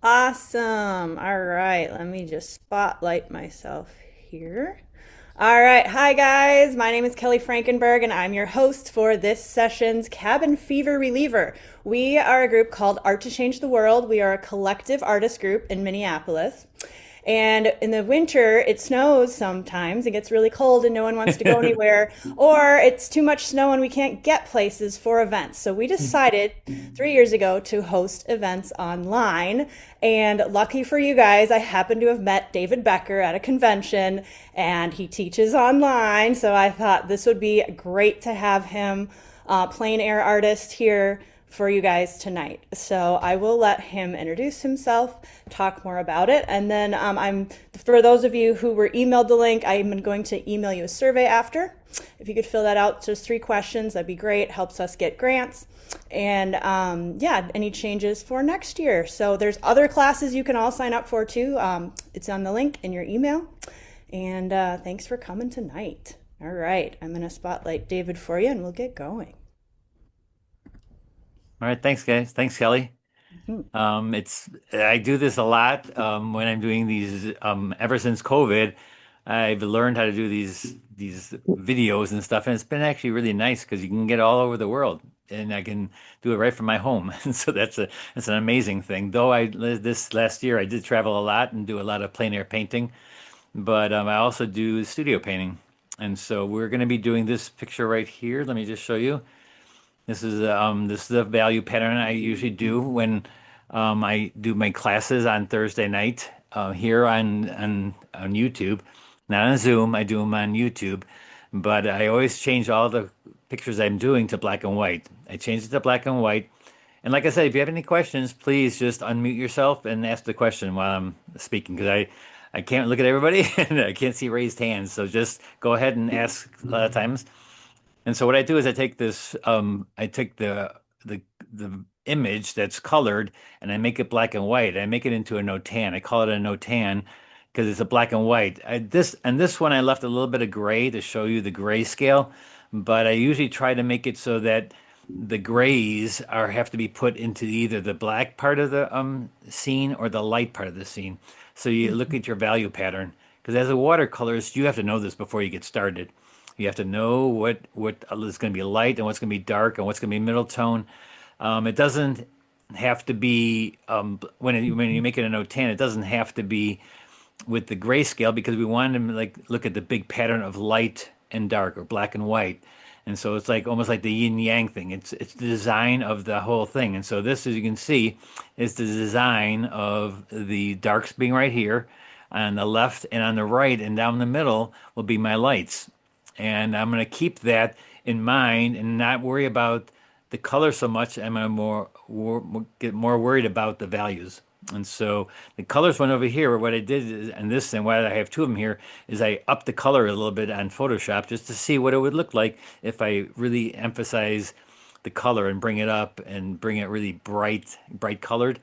Awesome. All right, let me just spotlight myself here. All right, hi guys. My name is Kelly Frankenberg, and I'm your host for this session's Cabin Fever Reliever. We are a group called Art to Change the World. We are a collective artist group in Minneapolis. And in the winter, it snows sometimes. It gets really cold and no one wants to go anywhere, or it's too much snow and we can't get places for events. So we decided 3 years ago to host events online. And lucky for you guys, I happened to have met David Becker at a convention and he teaches online. So I thought this would be great to have him, plein air artist, here for you guys tonight. So I will let him introduce himself, talk more about it, and then I'm for those of you who were emailed the link, I'm going to email you a survey after. If you could fill that out, just 3 questions, that'd be great. Helps us get grants, and yeah, any changes for next year. So there's other classes you can all sign up for too. It's on the link in your email. And thanks for coming tonight. All right, I'm going to spotlight David for you, and we'll get going. All right, thanks, guys. Thanks, Kelly. It's I do this a lot when I'm doing these. Ever since COVID, I've learned how to do these videos and stuff, and it's been actually really nice because you can get all over the world, and I can do it right from my home. And so that's an amazing thing. Though this last year I did travel a lot and do a lot of plein air painting, but I also do studio painting, and so we're going to be doing this picture right here. Let me just show you. This is a value pattern I usually do when I do my classes on Thursday night here on YouTube, not on Zoom. I do them on YouTube, but I always change all the pictures I'm doing to black and white. I change it to black and white. And like I said, if you have any questions, please just unmute yourself and ask the question while I'm speaking because I can't look at everybody and I can't see raised hands. So just go ahead and ask a lot of times. And so what I do is I take the image that's colored and I make it black and white. I make it into a notan. I call it a notan because it's a black and white. This one I left a little bit of gray to show you the grayscale, but I usually try to make it so that the grays are have to be put into either the black part of the scene or the light part of the scene. So you look at your value pattern because as a watercolorist, you have to know this before you get started. You have to know what is going to be light and what's going to be dark and what's going to be middle tone. It doesn't have to be when you make it a note 10, it doesn't have to be with the grayscale because we want to like look at the big pattern of light and dark or black and white. And so it's like almost like the yin yang thing. It's the design of the whole thing. And so this, as you can see, is the design of the darks being right here on the left and on the right and down the middle will be my lights. And I'm going to keep that in mind and not worry about the color so much. I'm going to get more worried about the values. And so the colors one over here, what I did is, and this, and why I have two of them here, is I upped the color a little bit on Photoshop just to see what it would look like if I really emphasize the color and bring it up and bring it really bright colored.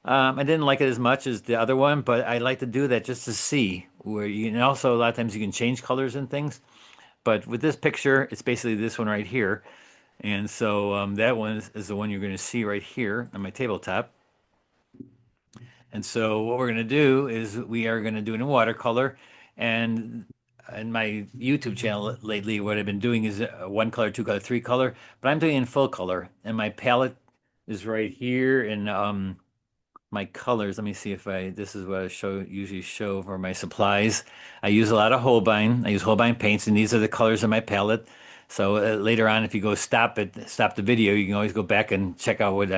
I didn't like it as much as the other one, but I like to do that just to see where you, and also a lot of times you can change colors and things. But with this picture, it's basically this one right here. And so that one is the one you're going to see right here on my tabletop. And so what we're going to do is we are going to do it in watercolor. And in my YouTube channel lately, what I've been doing is one color, two color, three color, but I'm doing it in full color. And my palette is right here in my colors. Let me see if this is what I usually show for my supplies. I use a lot of Holbein. I use Holbein paints, and these are the colors of my palette. So later on, if you go stop the video, you can always go back and check out what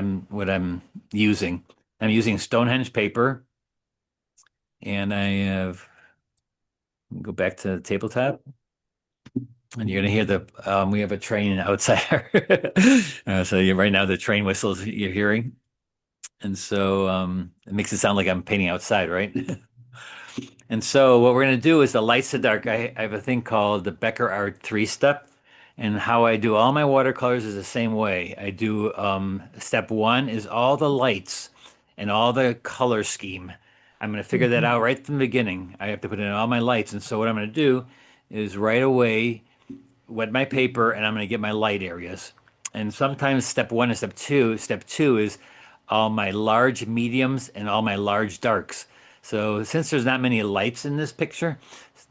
I'm using. I'm using Stonehenge paper, and I have go back to the tabletop, and you're gonna hear we have a train outside. So right now the train whistles you're hearing. And so it makes it sound like I'm painting outside, right? And so what we're going to do is the lights to dark. I have a thing called the Becker Art three step. And how I do all my watercolors is the same way. I do step one is all the lights and all the color scheme. I'm going to figure that out right from the beginning. I have to put in all my lights. And so what I'm going to do is right away wet my paper and I'm going to get my light areas. And sometimes step one and step two is all my large mediums and all my large darks. So since there's not many lights in this picture,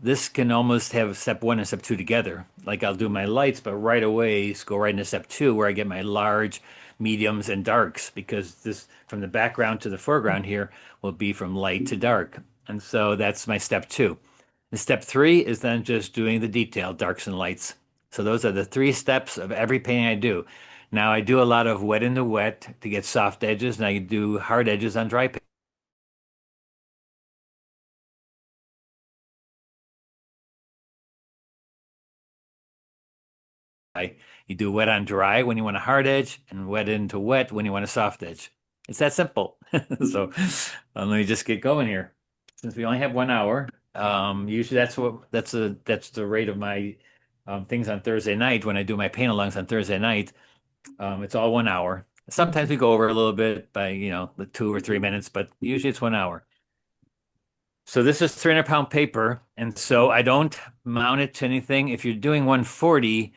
this can almost have step one and step two together. Like I'll do my lights, but right away go right into step two where I get my large, mediums, and darks because this from the background to the foreground here will be from light to dark. And so that's my step two. The step three is then just doing the detail, darks and lights. So those are the three steps of every painting I do. Now I do a lot of wet into wet to get soft edges, and I do hard edges on dry paint. You do wet on dry when you want a hard edge, and wet into wet when you want a soft edge. It's that simple. So let me just get going here. Since we only have 1 hour, usually that's the rate of my things on Thursday night when I do my paint-alongs on Thursday night. It's all 1 hour. Sometimes we go over a little bit by, the 2 or 3 minutes, but usually it's 1 hour. So this is 300-pound paper, and so I don't mount it to anything. If you're doing 140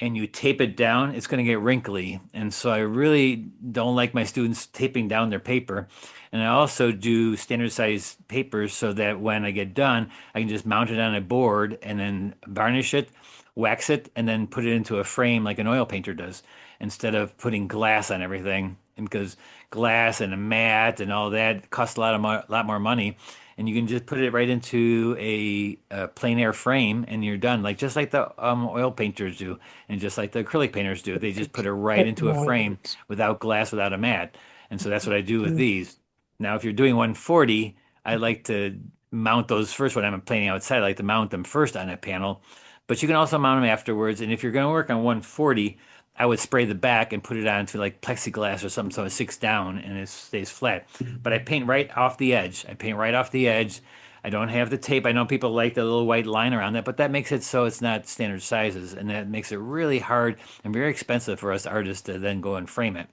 and you tape it down, it's going to get wrinkly. And so I really don't like my students taping down their paper. And I also do standard size papers so that when I get done, I can just mount it on a board and then varnish it, wax it, and then put it into a frame like an oil painter does, instead of putting glass on everything. And because glass and a mat and all that costs lot more money, and you can just put it right into a plein air frame and you're done, like just like the oil painters do and just like the acrylic painters do. They just put it right into a frame without glass, without a mat. And so that's what I do with these. Now if you're doing 140, I like to mount those first when I'm painting outside. I like to mount them first on a panel, but you can also mount them afterwards. And if you're going to work on 140, I would spray the back and put it onto like plexiglass or something so it sticks down and it stays flat. But I paint right off the edge. I paint right off the edge. I don't have the tape. I know people like the little white line around that, but that makes it so it's not standard sizes, and that makes it really hard and very expensive for us artists to then go and frame it.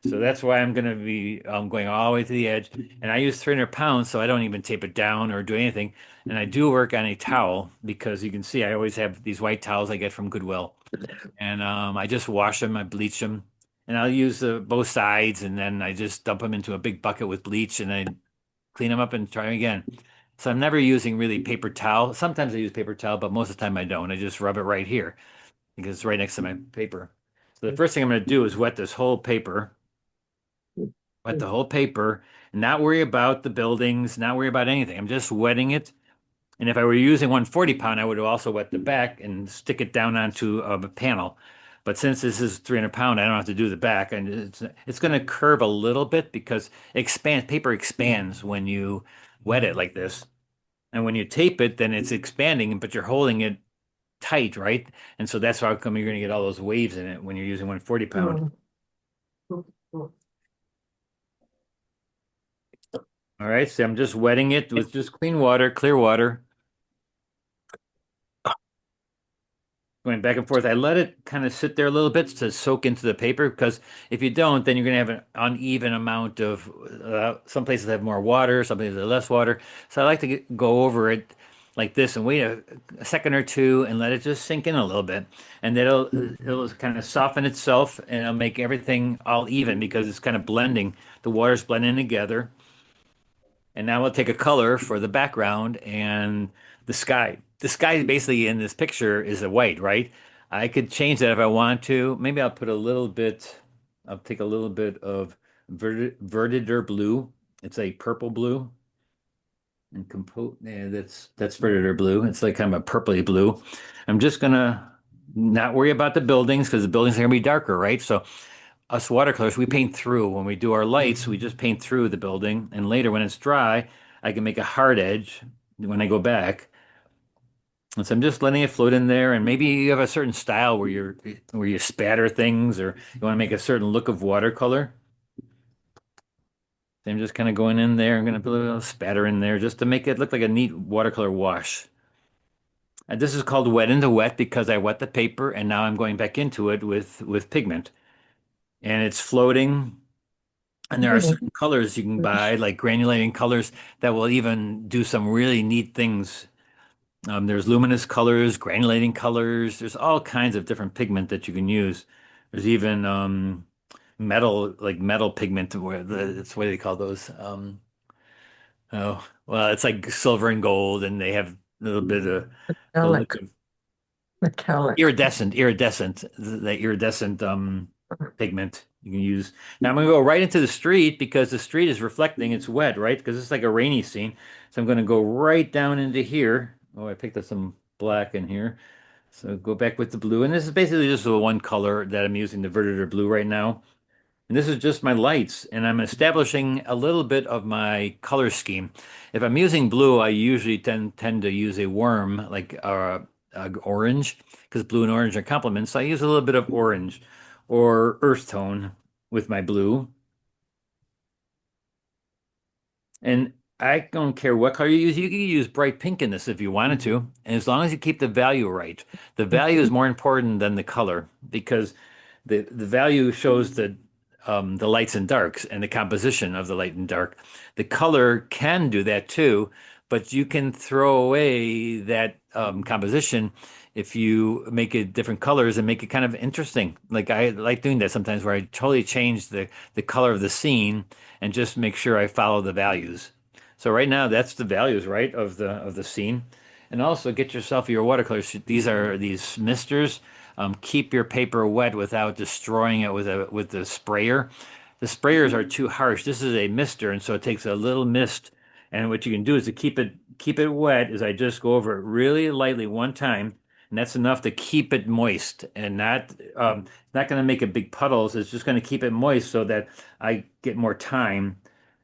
So that's why I'm going to be going all the way to the edge. And I use 300 pounds, so I don't even tape it down or do anything. And I do work on a towel because you can see I always have these white towels I get from Goodwill. And I just wash them, I bleach them, and I'll use both sides, and then I just dump them into a big bucket with bleach, and I clean them up and try them again. So I'm never using really paper towel. Sometimes I use paper towel, but most of the time I don't. I just rub it right here because it's right next to my paper. So the first thing I'm going to do is wet the whole paper, and not worry about the buildings, not worry about anything. I'm just wetting it. And if I were using 140 pound, I would also wet the back and stick it down onto a panel. But since this is 300 pound, I don't have to do the back. And it's going to curve a little bit because paper expands when you wet it like this. And when you tape it, then it's expanding, but you're holding it tight, right? And so that's how come you're going to get all those waves in it when you're using 140 pound. All right, so I'm just wetting it with just clean water, clear water. Going back and forth. I let it kind of sit there a little bit to soak into the paper because if you don't, then you're going to have an uneven amount of some places have more water, some places have less water. So I like to go over it like this and wait a second or two and let it just sink in a little bit. And it'll kind of soften itself and it'll make everything all even because it's kind of blending. The water's blending together. And now we'll take a color for the background and the sky. The sky basically in this picture is a white, right? I could change that if I want to. Maybe I'll take a little bit of Verdider blue. It's a purple blue. And compose, yeah, that's Verdider blue. It's like kind of a purpley blue. I'm just gonna not worry about the buildings because the buildings are gonna be darker, right? So us watercolors, we paint through. When we do our lights, we just paint through the building. And later, when it's dry, I can make a hard edge when I go back. And so I'm just letting it float in there. And maybe you have a certain style where you spatter things, or you want to make a certain look of watercolor. So I'm just kind of going in there. I'm going to put a little spatter in there just to make it look like a neat watercolor wash. And this is called wet into wet because I wet the paper and now I'm going back into it with pigment. And it's floating. And there are certain colors you can buy, like granulating colors, that will even do some really neat things. There's luminous colors, granulating colors. There's all kinds of different pigment that you can use. There's even metal, like metal pigment, where it's what do they call those? Oh, well, it's like silver and gold, and they have a little bit of a look Metallic, of metallic. iridescent, that iridescent pigment you can use. Now I'm gonna go right into the street because the street is reflecting, it's wet, right? Because it's like a rainy scene. So I'm gonna go right down into here. Oh, I picked up some black in here. So go back with the blue. And this is basically just the one color that I'm using, the Verditor blue right now. And this is just my lights, and I'm establishing a little bit of my color scheme. If I'm using blue, I usually tend to use a worm, like orange, because blue and orange are complements. So I use a little bit of orange or earth tone with my blue. And I don't care what color you use. You can use bright pink in this if you wanted to. And as long as you keep the value right, the value is more important than the color because the value shows the lights and darks and the composition of the light and dark. The color can do that too, but you can throw away that composition if you make it different colors and make it kind of interesting. Like I like doing that sometimes where I totally change the color of the scene and just make sure I follow the values. So right now that's the values, right, of the scene. And also get yourself your watercolors. These are these misters. Keep your paper wet without destroying it with the sprayer. The sprayers are too harsh. This is a mister, and so it takes a little mist. And what you can do is to keep it wet is I just go over it really lightly one time, and that's enough to keep it moist and not going to make it big puddles. It's just going to keep it moist so that I get more time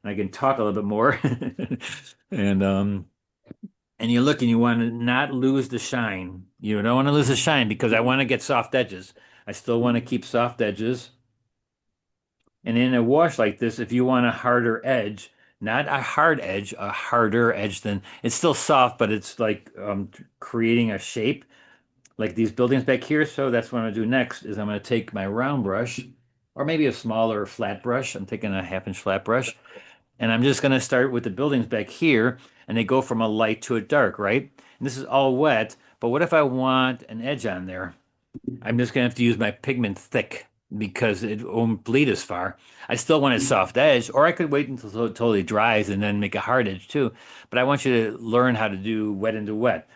and I can talk a little bit more. And and you look and you want to not lose the shine. You don't want to lose the shine because I want to get soft edges. I still want to keep soft edges. And in a wash like this, if you want a harder edge, not a hard edge, a harder edge, then it's still soft, but it's like creating a shape like these buildings back here. So that's what I'm going to do next is I'm going to take my round brush or maybe a smaller flat brush. I'm taking a half-inch flat brush and I'm just going to start with the buildings back here and they go from a light to a dark, right? And this is all wet, but what if I want an edge on there? I'm just going to have to use my pigment thick because it won't bleed as far. I still want a soft edge, or I could wait until it totally dries and then make a hard edge too. But I want you to learn how to do wet into wet.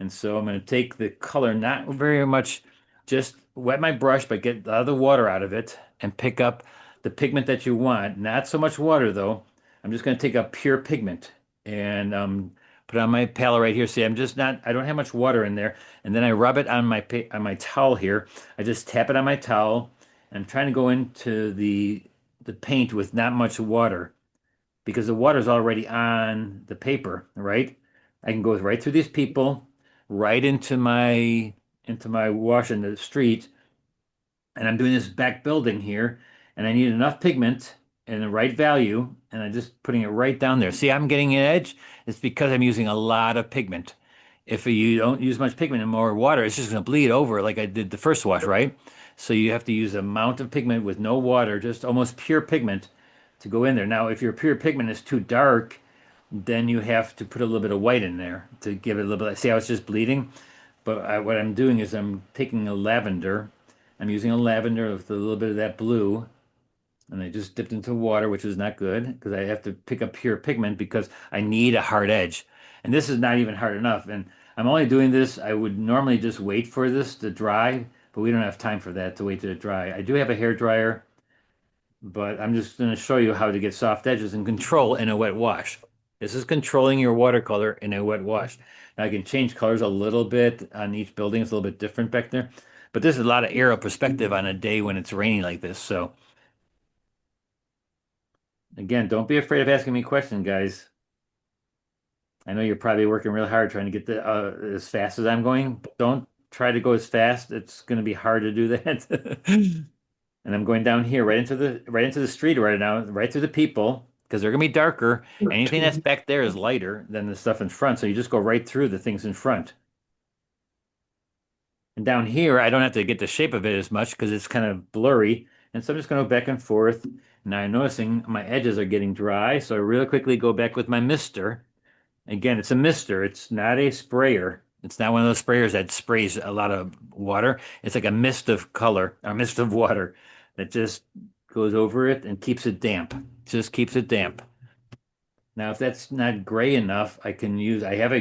And so I'm going to take the color, not very much, just wet my brush, but get the other water out of it and pick up the pigment that you want. Not so much water though. I'm just going to take up pure pigment and put it on my palette right here. See, I don't have much water in there. And then I rub it on on my towel here. I just tap it on my towel. I'm trying to go into the paint with not much water because the water's already on the paper, right? I can go right through these people, right into my wash in the street, and I'm doing this back building here, and I need enough pigment and the right value, and I'm just putting it right down there. See, I'm getting an edge. It's because I'm using a lot of pigment. If you don't use much pigment and more water, it's just going to bleed over like I did the first wash, right? So you have to use an amount of pigment with no water, just almost pure pigment to go in there. Now, if your pure pigment is too dark, then you have to put a little bit of white in there to give it a little bit. See how it's just bleeding? But what I'm doing is I'm taking a lavender. I'm using a lavender with a little bit of that blue, and I just dipped into water, which is not good because I have to pick up pure pigment because I need a hard edge. And this is not even hard enough. And I'm only doing this. I would normally just wait for this to dry, but we don't have time for that to wait to dry. I do have a hair dryer, but I'm just going to show you how to get soft edges and control in a wet wash. This is controlling your watercolor in a wet wash. Now I can change colors a little bit on each building. It's a little bit different back there, but this is a lot of aerial perspective on a day when it's raining like this. So again, don't be afraid of asking me questions, guys. I know you're probably working real hard trying to get as fast as I'm going, but don't try to go as fast. It's going to be hard to do that. And I'm going down here right into the street right now, right through the people, because they're gonna be darker. Anything that's back there is lighter than the stuff in front, so you just go right through the things in front. And down here, I don't have to get the shape of it as much because it's kind of blurry. And so I'm just gonna go back and forth. Now I'm noticing my edges are getting dry, so I really quickly go back with my mister. Again, it's a mister. It's not a sprayer. It's not one of those sprayers that sprays a lot of water. It's like a mist of color, a mist of water that just goes over it and keeps it damp. Just keeps it damp. Now, if that's not gray enough, I have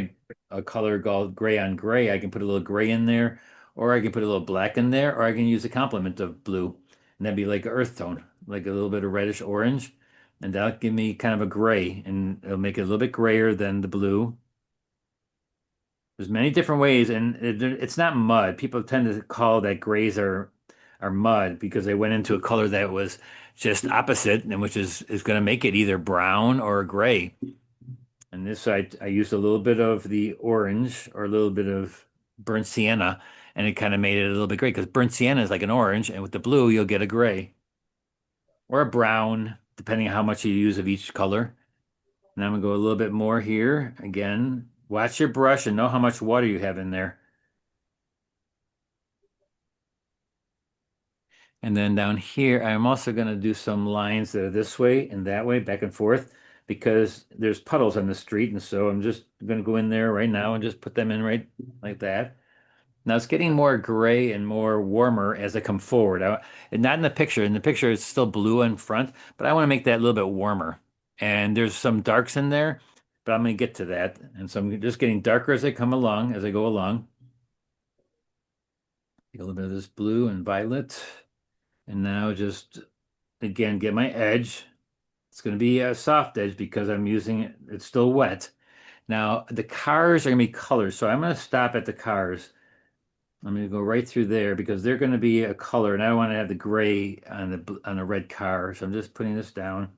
a color called gray on gray. I can put a little gray in there, or I can put a little black in there, or I can use a complement of blue. And that'd be like an earth tone, like a little bit of reddish orange. And that'll give me kind of a gray, and it'll make it a little bit grayer than the blue. There's many different ways, and it's not mud. People tend to call that grays are mud because they went into a color that was just opposite, and which is going to make it either brown or gray. And this I used a little bit of the orange or a little bit of burnt sienna, and it kind of made it a little bit gray because burnt sienna is like an orange, and with the blue you'll get a gray or a brown, depending on how much you use of each color. And I'm gonna go a little bit more here. Again, watch your brush and know how much water you have in there. And then down here, I'm also going to do some lines that are this way and that way, back and forth, because there's puddles on the street. And so I'm just going to go in there right now and just put them in right like that. Now it's getting more gray and more warmer as I come forward. And not in the picture. In the picture, it's still blue in front, but I want to make that a little bit warmer. And there's some darks in there, but I'm going to get to that. And so I'm just getting darker as I come along, as I go along. Take a little bit of this blue and violet. And now just, again, get my edge. It's going to be a soft edge because I'm using it. It's still wet. Now, the cars are going to be colored. So I'm going to stop at the cars. I'm going to go right through there because they're going to be a color, and I don't want to have the gray on the red car. So I'm just putting this down.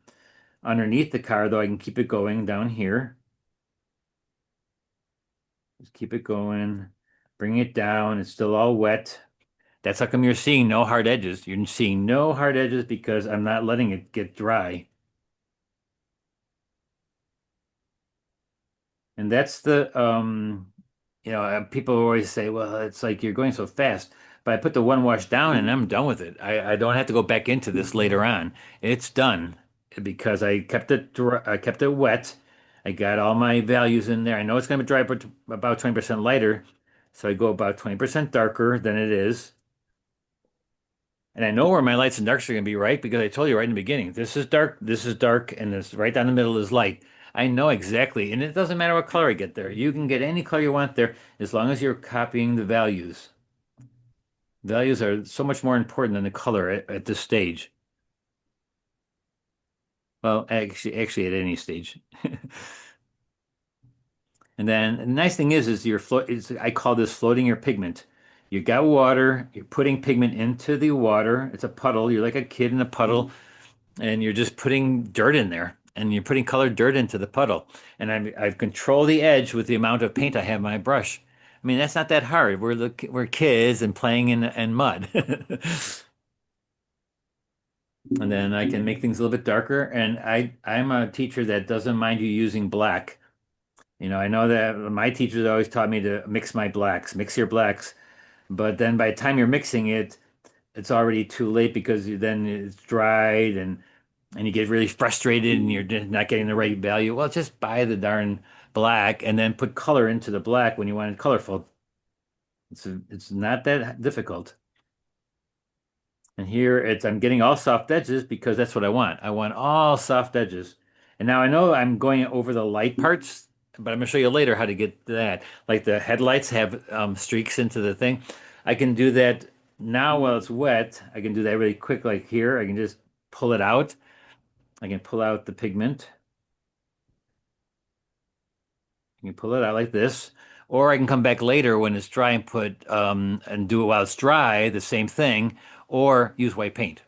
Underneath the car, though, I can keep it going down here. Just keep it going. Bring it down. It's still all wet. That's how come you're seeing no hard edges. You're seeing no hard edges because I'm not letting it get dry. And that's people always say, well, it's like you're going so fast. But I put the one wash down and I'm done with it. I don't have to go back into this later on. It's done because I kept it dry, I kept it wet. I got all my values in there. I know it's going to be dry, but about 20% lighter. So I go about 20% darker than it is. And I know where my lights and darks are going to be, right? Because I told you right in the beginning, this is dark, and this right down the middle is light. I know exactly, and it doesn't matter what color I get there. You can get any color you want there as long as you're copying the values. Values are so much more important than the color at this stage. Well, actually at any stage. And then the nice thing is I call this floating your pigment. You got water, you're putting pigment into the water. It's a puddle. You're like a kid in a puddle and you're just putting dirt in there and you're putting colored dirt into the puddle. And I've controlled the edge with the amount of paint I have in my brush. I mean, that's not that hard. We're kids and playing in mud. And then I can make things a little bit darker. And I'm a teacher that doesn't mind you using black. I know that my teachers always taught me to mix my blacks, mix your blacks. But then by the time you're mixing it, it's already too late because then it's dried and you get really frustrated and you're just not getting the right value. Well, just buy the darn black and then put color into the black when you want it colorful. It's not that difficult. And here I'm getting all soft edges because that's what I want. I want all soft edges. And now I know I'm going over the light parts, but I'm going to show you later how to get that. Like the headlights have streaks into the thing. I can do that now while it's wet. I can do that really quick, like here. I can just pull it out. I can pull out the pigment. You can pull it out like this. Or I can come back later when it's dry and and do it while it's dry, the same thing, or use white paint.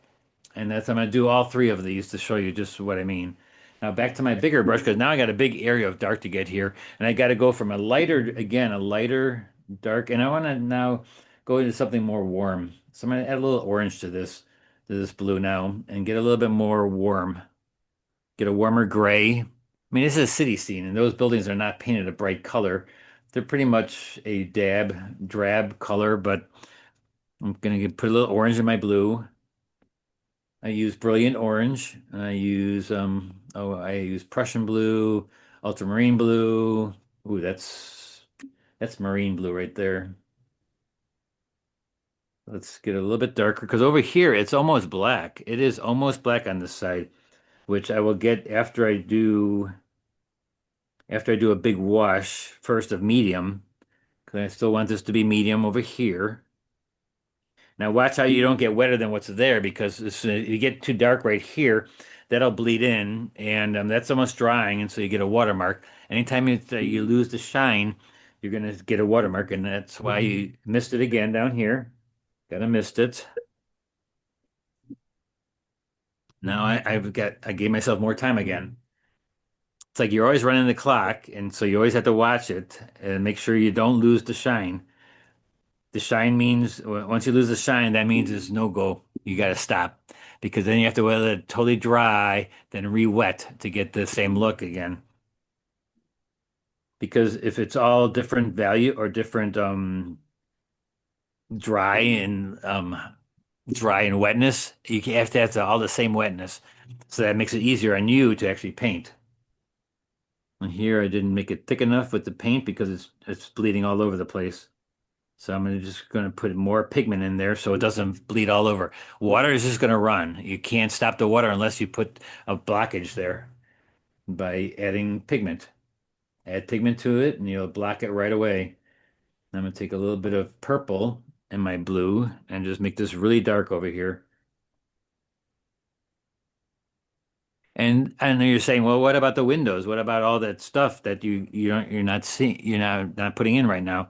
And I'm going to do all three of these to show you just what I mean. Now back to my bigger brush, because now I got a big area of dark to get here. And I got to go from a lighter dark. And I want to now go into something more warm. So I'm going to add a little orange to this blue now, and get a little bit more warm. Get a warmer gray. I mean, this is a city scene, and those buildings are not painted a bright color. They're pretty much a drab color, but I'm going to put a little orange in my blue. I use brilliant orange. I use Prussian blue, ultramarine blue. Ooh, that's marine blue right there. Let's get a little bit darker because over here it's almost black. It is almost black on this side, which I will get after I do a big wash first of medium, because I still want this to be medium over here. Now watch how you don't get wetter than what's there because if you get too dark right here, that'll bleed in, and that's almost drying, and so you get a watermark. Anytime you lose the shine, you're gonna get a watermark, and that's why you missed it again down here. Gotta missed it. Now I gave myself more time again. It's like you're always running the clock, and so you always have to watch it and make sure you don't lose the shine. The shine means once you lose the shine, that means it's no go. You got to stop because then you have to let it totally dry, then re-wet to get the same look again. Because if it's all different value or different dry and dry and wetness, have to have all the same wetness. So that makes it easier on you to actually paint. And here I didn't make it thick enough with the paint because it's bleeding all over the place. So just gonna put more pigment in there so it doesn't bleed all over. Water is just gonna run. You can't stop the water unless you put a blockage there by adding pigment. Add pigment to it and you'll block it right away. I'm gonna take a little bit of purple in my blue and just make this really dark over here. And I know you're saying, well, what about the windows? What about all that stuff that you're not seeing, you're not putting in right now?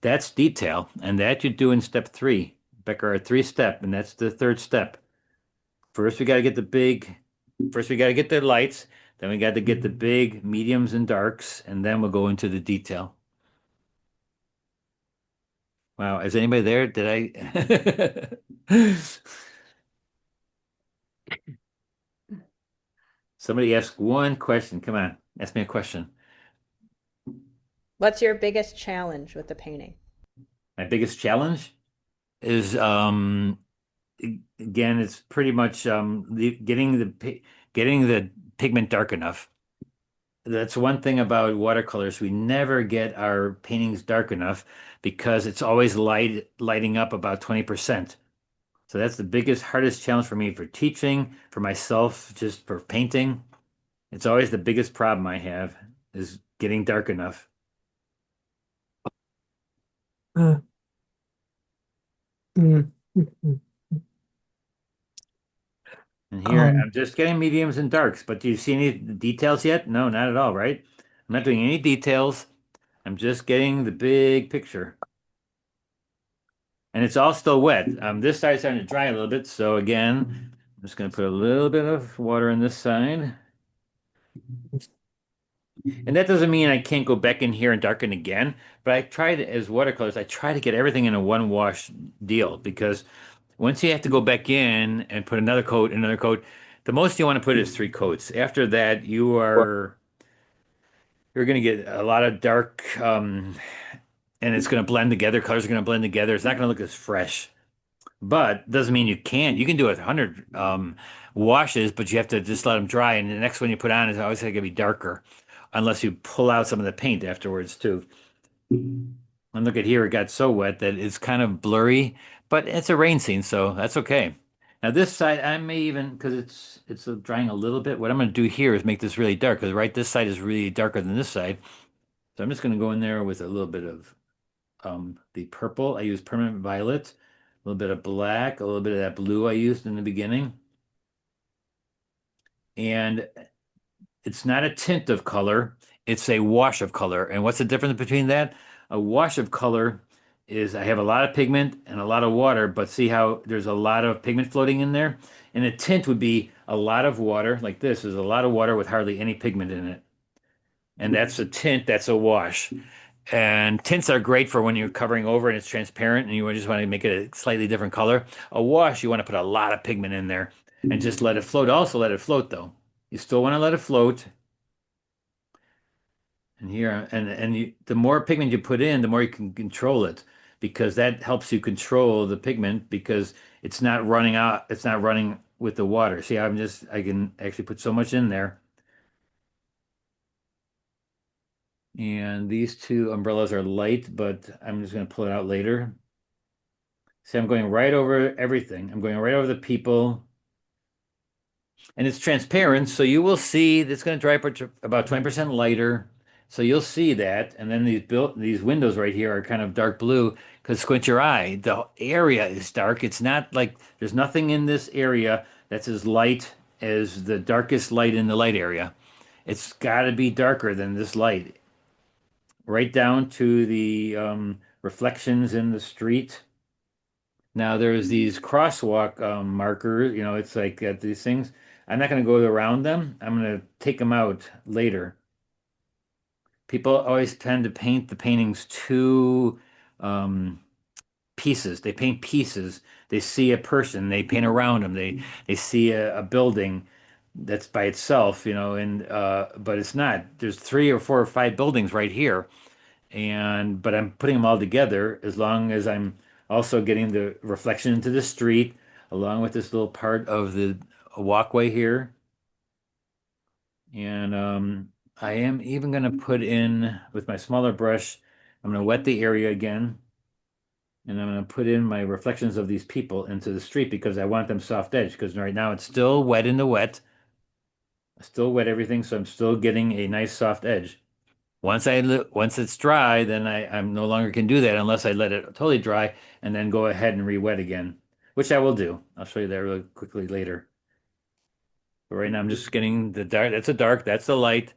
That's detail, and that you do in step three. Becker, a three step, and that's the third step. First, we got to get the big. First, we got to get the lights. Then we got to get the big mediums and darks, and then we'll go into the detail. Wow, is anybody there? Did I? Somebody ask one question. Come on, ask me a question. What's your biggest challenge with the painting? My biggest challenge is again, it's pretty much getting the pigment dark enough. That's one thing about watercolors. We never get our paintings dark enough because it's always lighting up about 20%. So that's the biggest, hardest challenge for me for teaching, for myself, just for painting. It's always the biggest problem I have is getting dark enough. Uh, mm, mm, mm. And here Um, I'm just getting mediums and darks, but do you see any details yet? No, not at all, right? I'm not doing any details. I'm just getting the big picture. And it's all still wet. This side's starting to dry a little bit. So again, I'm just going to put a little bit of water on this side. And that doesn't mean I can't go back in here and darken again, but I tried as watercolors, I try to get everything in a one wash deal because once you have to go back in and put another coat, the most you want to put is three coats. After that, you're going to get a lot of dark, and it's going to blend together. Colors are going to blend together. It's not going to look as fresh. But doesn't mean you can't. You can do 100 washes, but you have to just let them dry. And the next one you put on is always going to be darker, unless you pull out some of the paint afterwards too. And look at here, it got so wet that it's kind of blurry, but it's a rain scene, so that's okay. Now this side, I may even because it's drying a little bit. What I'm going to do here is make this really dark because right this side is really darker than this side. So I'm just going to go in there with a little bit of the purple. I use permanent violet, a little bit of black, a little bit of that blue I used in the beginning. And it's not a tint of color, it's a wash of color. And what's the difference between that? A wash of color is I have a lot of pigment and a lot of water, but see how there's a lot of pigment floating in there? And a tint would be a lot of water, like this is a lot of water with hardly any pigment in it. And that's a tint, that's a wash. And tints are great for when you're covering over and it's transparent and you just want to make it a slightly different color. A wash, you want to put a lot of pigment in there and just let it float. Also, let it float though. You still want to let it float. And here, the more pigment you put in, the more you can control it because that helps you control the pigment because it's not running out, it's not running with the water. See, I can actually put so much in there. And these two umbrellas are light, but I'm just going to pull it out later. See, I'm going right over everything. I'm going right over the people, and it's transparent, so you will see it's going to dry up about 20% lighter. So you'll see that, and then these windows right here are kind of dark blue because squint your eye. The area is dark. It's not like there's nothing in this area that's as light as the darkest light in the light area. It's got to be darker than this light, right down to the reflections in the street. Now there's these crosswalk markers, it's like these things. I'm not going to go around them. I'm going to take them out later. People always tend to paint the paintings to um, pieces. They paint pieces. They see a person. They paint around them. They see a building that's by itself, and but it's not. There's three or four or five buildings right here, and but I'm putting them all together as long as I'm also getting the reflection into the street along with this little part of the walkway here. And I am even going to put in with my smaller brush, I'm going to wet the area again, and I'm going to put in my reflections of these people into the street because I want them soft edge because right now it's still wet in the wet. I still wet everything, so I'm still getting a nice soft edge. Once it's dry, then I'm no longer can do that unless I let it totally dry and then go ahead and re-wet again, which I will do. I'll show you that really quickly later. But right now I'm just getting the dark. That's a dark. That's the light.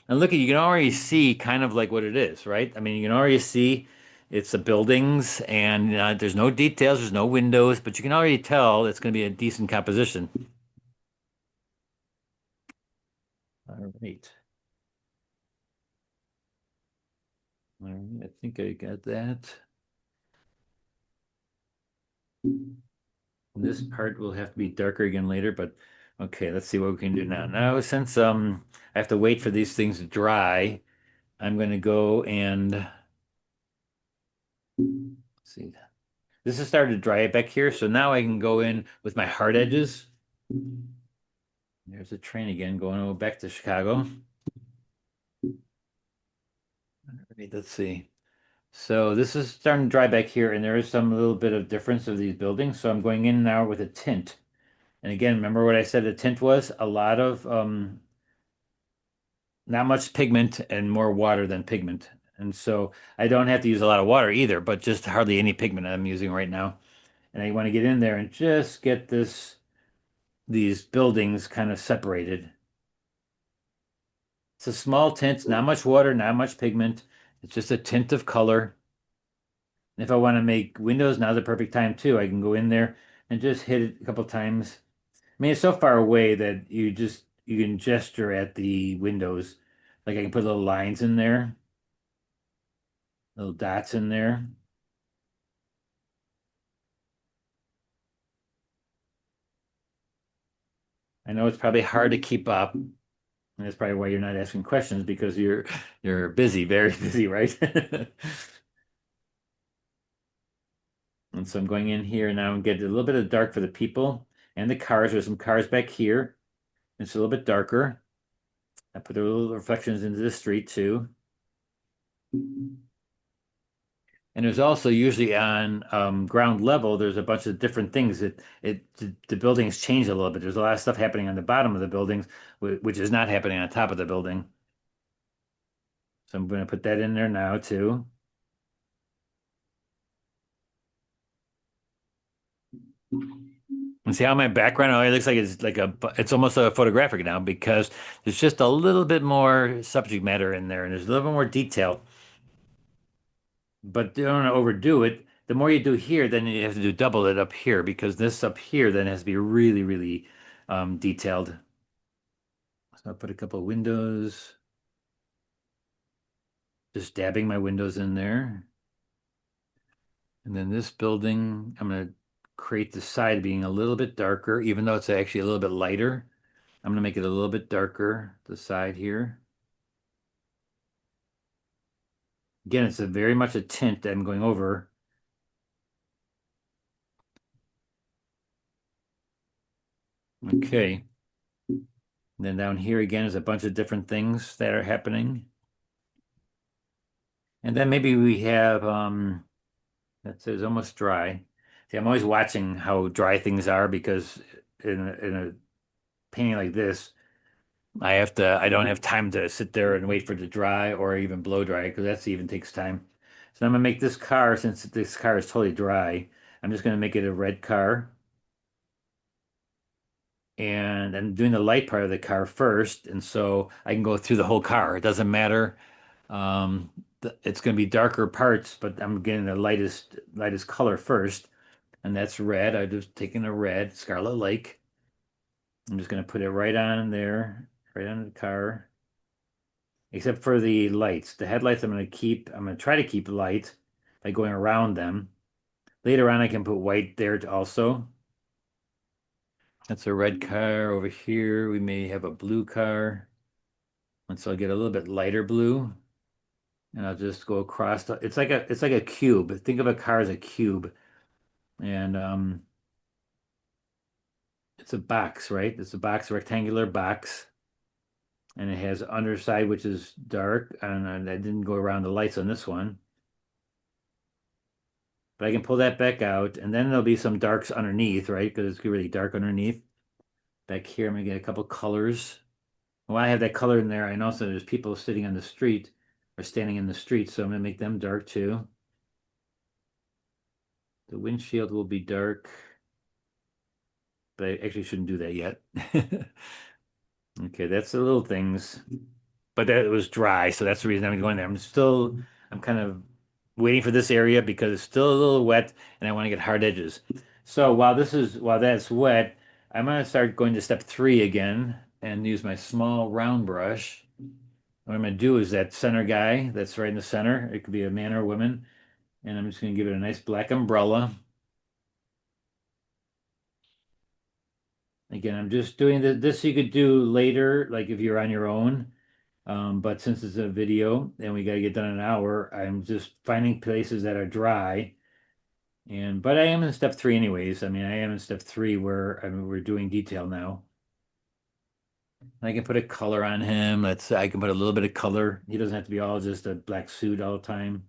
And look, you can already see kind of like what it is, right? I mean, you can already see it's the buildings and there's no details, there's no windows, but you can already tell it's going to be a decent composition. All right. All right. I think I got that. This part will have to be darker again later, but okay, let's see what we can do now. Now, since I have to wait for these things to dry, I'm going to go and see. This has started to dry back here, so now I can go in with my hard edges. There's a train again going back to Chicago. All right, let's see. So this is starting to dry back here, and there is some little bit of difference of these buildings. So I'm going in now with a tint. And again, remember what I said a tint was? A lot of not much pigment and more water than pigment. And so I don't have to use a lot of water either, but just hardly any pigment I'm using right now. And I want to get in there and just get these buildings kind of separated. It's a small tint, not much water, not much pigment. It's just a tint of color. And if I want to make windows, now's the perfect time too. I can go in there and just hit it a couple times. I mean, it's so far away that you can gesture at the windows. Like I can put little lines in there, little dots in there. I know it's probably hard to keep up, and that's probably why you're not asking questions because you're busy, very busy, right? And so I'm going in here now and get a little bit of dark for the people and the cars. There's some cars back here. It's a little bit darker. I put the little reflections into the street too. And there's also usually on ground level, there's a bunch of different things the buildings change a little bit. There's a lot of stuff happening on the bottom of the buildings, which is not happening on top of the building. So I'm going to put that in there now too. And see how my background already looks like it's almost a photographic now because there's just a little bit more subject matter in there and there's a little bit more detail. But you don't want to overdo it. The more you do here, then you have to do double it up here because this up here then has to be really, really detailed. So I'll put a couple of windows, just dabbing my windows in there. And then this building, I'm going to create the side being a little bit darker, even though it's actually a little bit lighter. I'm going to make it a little bit darker, the side here. Again, it's a very much a tint that I'm going over. Okay. And then down here again is a bunch of different things that are happening. And then maybe we have that says almost dry. See, I'm always watching how dry things are because in a painting like this, I don't have time to sit there and wait for it to dry or even blow dry because that even takes time. So I'm gonna make this car, since this car is totally dry, I'm just gonna make it a red car. And I'm doing the light part of the car first, and so I can go through the whole car. It doesn't matter. Um, it's going to be darker parts, but I'm getting the lightest color first, and that's red. I just taking a red Scarlet Lake. I'm just going to put it right on there, right on the car, except for the lights. The headlights I'm going to try to keep light by going around them. Later on, I can put white there also. That's a red car over here. We may have a blue car. And so I'll get a little bit lighter blue and I'll just go across it's like a cube. Think of a car as a cube. And it's a box, right? It's a box, a rectangular box. And it has underside which is dark. And I didn't go around the lights on this one. But I can pull that back out, and then there'll be some darks underneath, right? Because it's really dark underneath. Back here, I'm gonna get a couple colors. While I have that color in there, I know there's people sitting on the street or standing in the street, so I'm gonna make them dark too. The windshield will be dark, but I actually shouldn't do that yet. Okay, that's the little things. But that it was dry, so that's the reason I'm going there. I'm kind of waiting for this area because it's still a little wet and I want to get hard edges. So while that's wet, I'm gonna start going to step three again and use my small round brush. What I'm gonna do is that center guy that's right in the center. It could be a man or a woman, and I'm just gonna give it a nice black umbrella. Again, I'm just doing this you could do later, like if you're on your own. But since it's a video and we got to get done in an hour, I'm just finding places that are dry. But I am in step three anyways. I mean, I am in step three where we're doing detail now. I can put a color on him. I can put a little bit of color. He doesn't have to be all just a black suit all the time.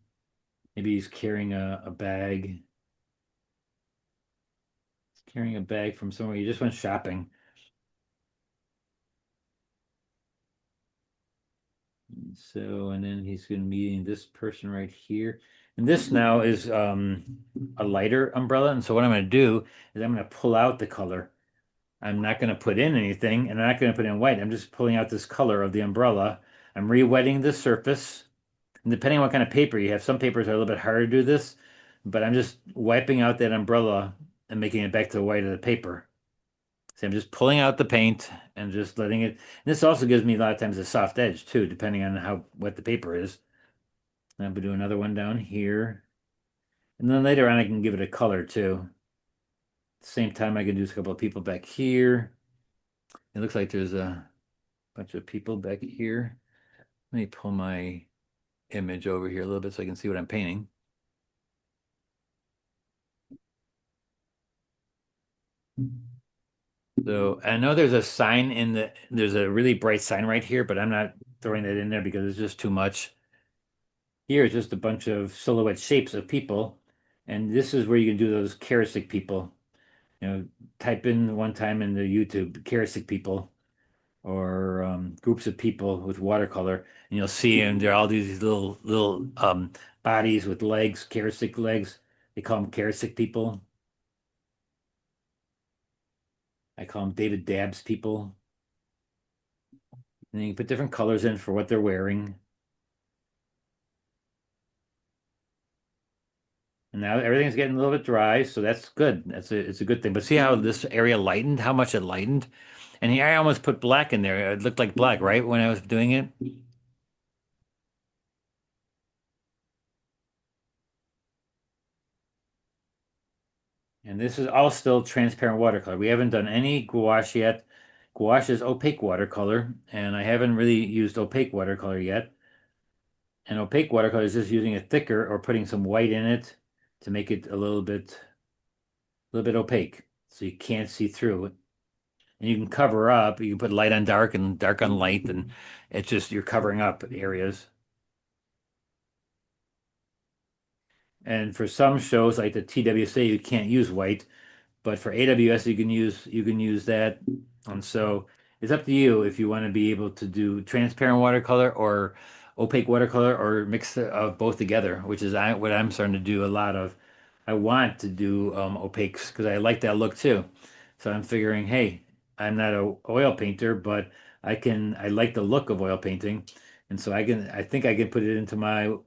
Maybe he's carrying a bag. He's carrying a bag from somewhere. He just went shopping. And then he's going to be meeting this person right here. And this now is a lighter umbrella. And so what I'm going to do is I'm going to pull out the color. I'm not going to put in anything, and I'm not going to put in white. I'm just pulling out this color of the umbrella. I'm re-wetting the surface. And depending on what kind of paper you have, some papers are a little bit harder to do this, but I'm just wiping out that umbrella and making it back to the white of the paper. So I'm just pulling out the paint and just letting it. And this also gives me a lot of times a soft edge too, depending on how wet the paper is. And I'm gonna do another one down here. And then later on I can give it a color too. At the same time I can do a couple of people back here. It looks like there's a bunch of people back here. Let me pull my image over here a little bit so I can see what I'm painting. So I know there's a really bright sign right here, but I'm not throwing that in there because it's just too much. Here is just a bunch of silhouette shapes of people. And this is where you can do those carrot stick people. You know, type in one time in the YouTube, carrot stick people or groups of people with watercolor, and you'll see them. They're all these little bodies with legs, carrot stick legs. They call them carrot stick people. I call them David Dabs people. And then you can put different colors in for what they're wearing. And now everything's getting a little bit dry, so that's good. It's a good thing. But see how this area lightened, how much it lightened? And here I almost put black in there. It looked like black, right, when I was doing it? And this is all still transparent watercolor. We haven't done any gouache yet. Gouache is opaque watercolor, and I haven't really used opaque watercolor yet. And opaque watercolor is just using it thicker or putting some white in it to make it a little bit opaque, so you can't see through it. And you can cover up. You can put light on dark and dark on light, and it's just you're covering up areas. And for some shows like the TWSA, you can't use white, but for AWS you can use that. And so it's up to you if you want to be able to do transparent watercolor or opaque watercolor or mix of both together, which is what I'm starting to do a lot of. I want to do opaques because I like that look too. So I'm figuring, hey, I'm not a oil painter, but I like the look of oil painting. And so I think I can put it into my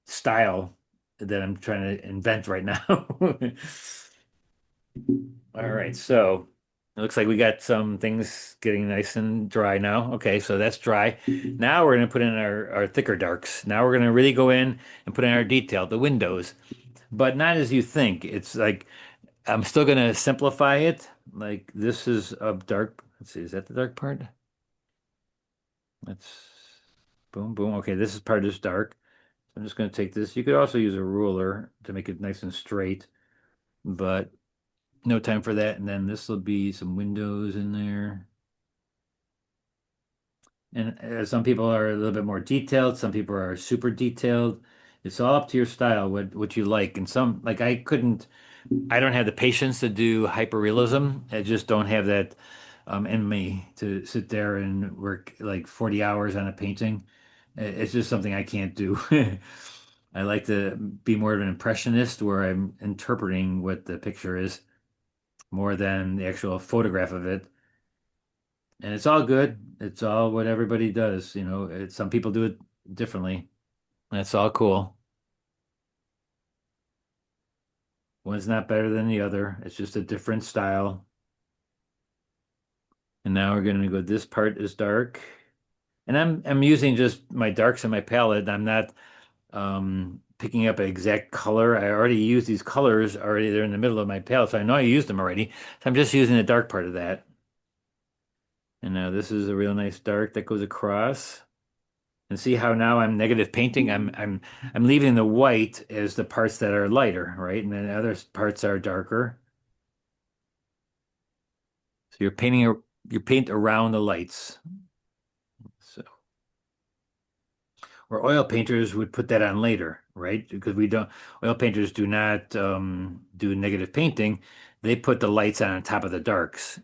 style that I'm trying to invent right now. All right, so it looks like we got some things getting nice and dry now. Okay, so that's dry. Now we're going to put in our thicker darks. Now we're going to really go in and put in our detail, the windows, but not as you think. It's like I'm still going to simplify it. Like this is a dark. Let's see, is that the dark part? Let's boom, boom. Okay, this is part is dark. So I'm just going to take this. You could also use a ruler to make it nice and straight, but no time for that. And then this will be some windows in there. And some people are a little bit more detailed. Some people are super detailed. It's all up to your style, what you like. And some, like I don't have the patience to do hyperrealism. I just don't have that in me to sit there and work like 40 hours on a painting. It's just something I can't do. I like to be more of an impressionist where I'm interpreting what the picture is more than the actual photograph of it. And it's all good. It's all what everybody does. Some people do it differently. That's all cool. One's not better than the other. It's just a different style. And now we're going to go, this part is dark. And I'm using just my darks in my palette. I'm not picking up an exact color. I already used these colors already. They're in the middle of my palette, so I know I used them already. So I'm just using the dark part of that. And now this is a real nice dark that goes across. And see how now I'm negative painting. I'm leaving the white as the parts that are lighter, right? And then the other parts are darker. So you paint around the lights. So where oil painters would put that on later, right? Because we don't oil painters do not do negative painting. They put the lights on top of the darks.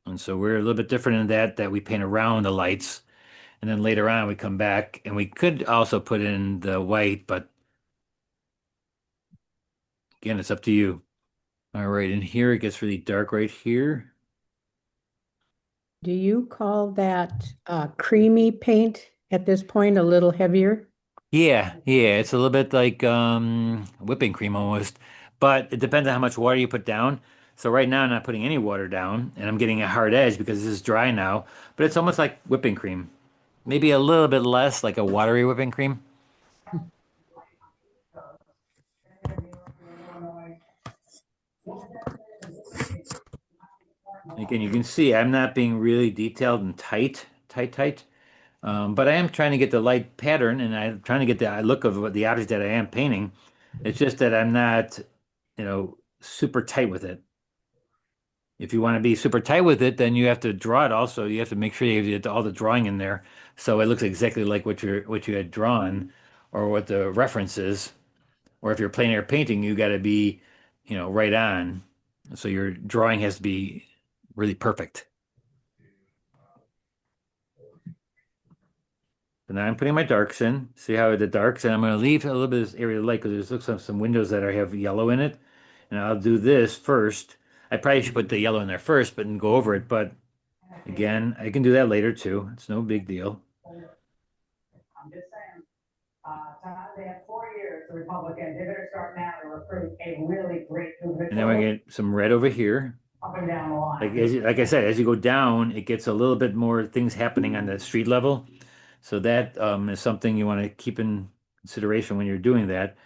And so we're a little bit different in that we paint around the lights. And then later on we come back and we could also put in the white, but again, it's up to you. All right, and here it gets really dark right here. Do you call that creamy paint at this point, a little heavier? Yeah, yeah, it's a little bit like whipping cream almost, but it depends on how much water you put down. So right now I'm not putting any water down, and I'm getting a hard edge because this is dry now, but it's almost like whipping cream. Maybe a little bit less like a watery whipping cream. Again, you can see I'm not being really detailed and tight, tight, tight. But I am trying to get the light pattern and I'm trying to get the look of what the object that I am painting. It's just that I'm not, super tight with it. If you want to be super tight with it, then you have to draw it also. You have to make sure you get all the drawing in there so it looks exactly like what you had drawn or what the reference is. Or if you're plein air painting, you got to be, right on. So your drawing has to be really perfect. So now I'm putting my darks in. See how the darks, and I'm going to leave a little bit of this area of light because there's looks like some windows that have yellow in it. And I'll do this first. I probably should put the yellow in there first, but and go over it. But again, I can do that later too. It's no big deal. I'm just saying, they have 4 years, the Republicans, they better start now to recruit a really great And then we individual get some red over here. up and down the line. Like I said, as you go down, it gets a little bit more things happening on the street level. So that is something you want to keep in consideration when you're doing that.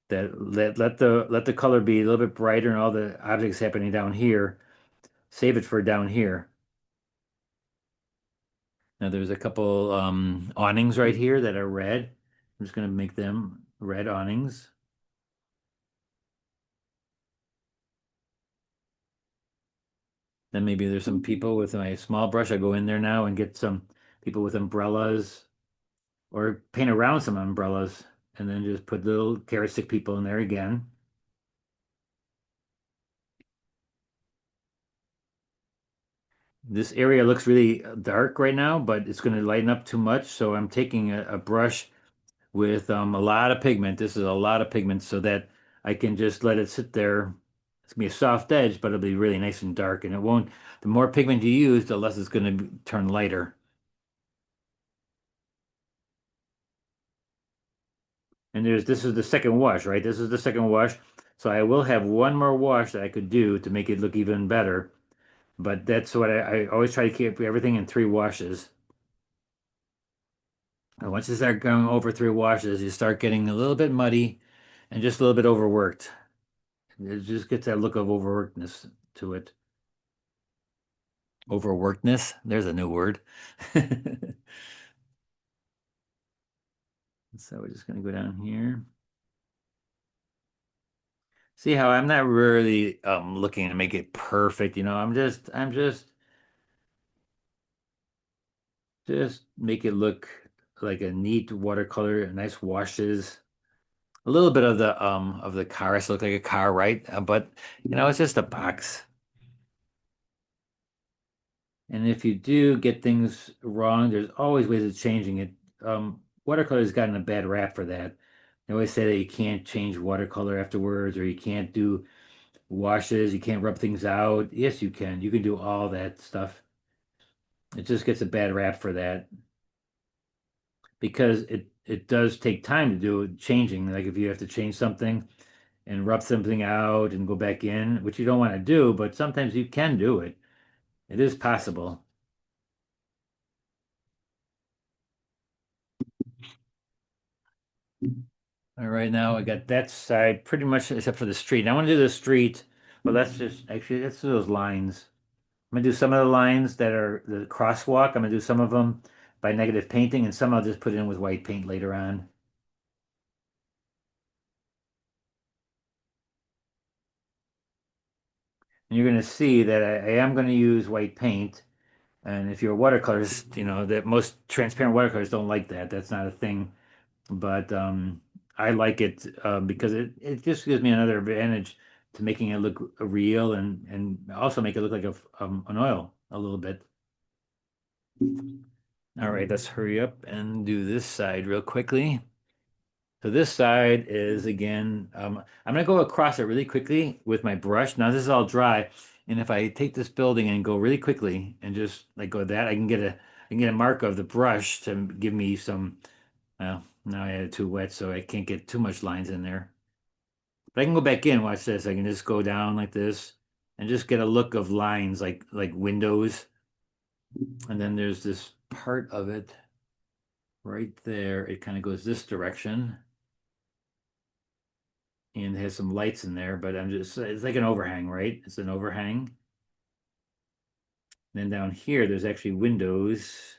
That let the color be a little bit brighter and all the objects happening down here. Save it for down here. Now there's a couple awnings right here that are red. I'm just going to make them red awnings. Then maybe there's some people with my small brush. I go in there now and get some people with umbrellas. or paint around some umbrellas and then just put little carrot stick people in there again. This area looks really dark right now, but it's going to lighten up too much. So I'm taking a brush with a lot of pigment. This is a lot of pigment so that I can just let it sit there. It's gonna be a soft edge, but it'll be really nice and dark. And it won't, the more pigment you use, the less it's going to turn lighter. And this is the second wash, right? This is the second wash. So I will have one more wash that I could do to make it look even better. But that's what I always try to keep everything in 3 washes. And once you start going over 3 washes, you start getting a little bit muddy and just a little bit overworked. It just gets that look of overworkedness to it. Overworkedness? There's a new word. So we're just going to go down here. See how I'm not really looking to make it perfect, I'm just make it look like a neat watercolor, nice washes. A little bit of the car has to look like a car, right? But it's just a box. And if you do get things wrong, there's always ways of changing it. Watercolor has gotten a bad rap for that. They always say that you can't change watercolor afterwards, or you can't do washes, you can't rub things out. Yes, you can. You can do all that stuff. It just gets a bad rap for that because it does take time to do changing. Like if you have to change something and rub something out and go back in, which you don't want to do, but sometimes you can do it. It is possible. All right, now I got that side pretty much except for the street. Now I want to do the street. Well, let's do those lines. I'm gonna do some of the lines that are the crosswalk. I'm gonna do some of them by negative painting, and some I'll just put in with white paint later on. And you're gonna see that I am gonna use white paint. And if you're watercolors, that most transparent watercolors don't like that. That's not a thing. But I like it because it just gives me another advantage to making it look real and also make it look like an oil a little bit. All right, let's hurry up and do this side real quickly. So this side is again, I'm gonna go across it really quickly with my brush. Now this is all dry, and if I take this building and go really quickly and just like go that, I can get a mark of the brush to give me some. Well, now I had it too wet, so I can't get too much lines in there. But I can go back in. Watch this. I can just go down like this and just get a look of lines like windows. And then there's this part of it right there. It kind of goes this direction and has some lights in there, but it's like an overhang, right? It's an overhang. And then down here, there's actually windows.